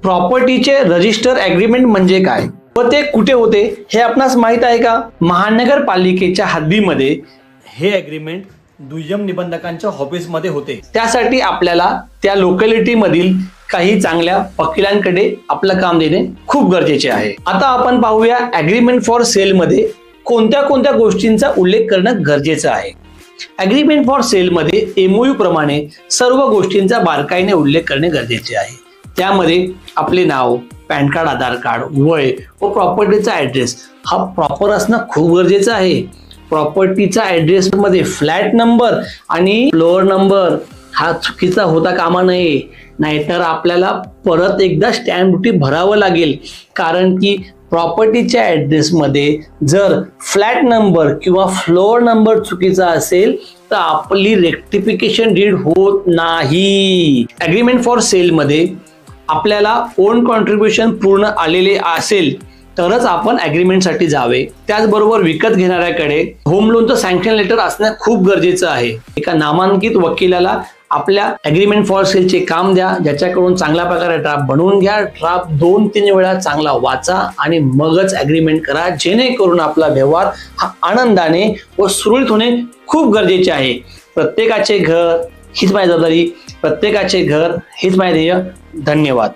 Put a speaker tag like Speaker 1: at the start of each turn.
Speaker 1: प्रॉपर्टीचे register agreement म्हणजे काय व ते कुठे होते हे आपणास माहित आहे का? महानगरपालिकेच्या हद्दीमध्ये हे ॲग्रीमेंट दुय्यम निबंधकांच्या ऑफिसमध्ये होते। त्यासाठी आपल्याला त्या लोकॅलिटी मधील काही चांगल्या वकिलांकडे आपलं काम देणे खूप गरजेचे आहे। आता आपण पाहूया ॲग्रीमेंट फॉर सेल मध्ये कोणत्या कोणत्या गोष्टींचा उल्लेख करणं गरजेचं आहे। ॲग्रीमेंट फॉर सेल मध्ये एमओयू प्रमाणे सर्व गोष्टींचा बारकाईने उल्लेख करणे गरजेचे आहे। त्यामध्ये आपले नाव, पॅन कार्ड, आधार कार्ड, वय व प्रॉपर्टीचा ॲड्रेस हा प्रॉपर असणं खूप गरजेचं आहे। प्रॉपर्टीचा ॲड्रेस मध्ये फ्लॅट नंबर आणि फ्लोअर नंबर हा चुकीचा होता कामा नये, नाहीतर आपल्याला परत एकदा स्टॅम्प ड्युटी भरावं लागेल। कारण की प्रॉपर्टीच्या ॲड्रेस मध्ये जर फ्लॅट नंबर किंवा फ्लोअर नंबर चुकीचा असेल तर आपली रेक्टिफिकेशन डीड होत नाही। ॲग्रीमेंट फॉर सेल मध्ये आपल्याला ओन कॉन्ट्रीब्युशन पूर्ण आलेले असेल तरच आपण ॲग्रीमेंट साठी जावे। त्याचबरोबर विकत घेणाऱ्याकडे होम लोनचं सँक्शन लेटर असणं खूप गरजेचं आहे। एका नामांकित वकिलाला आपल्या ॲग्रीमेंट फॉर सेलचे काम द्या, ज्याच्याकडून चांगल्या प्रकारे ड्राफ्ट बनवून घ्या। ड्राफ्ट 2-3 वेळा चांगला वाचा आणि मगच ॲग्रीमेंट करा, जेणेकरून आपला व्यवहार हा आनंदाने व सुरळीत होणे खूप गरजेचे आहे। प्रत्येकाचे घर हीच माझी जबाबदारी, प्रत्येकाचे घर हीच माझे ध्येय। धन्यवाद।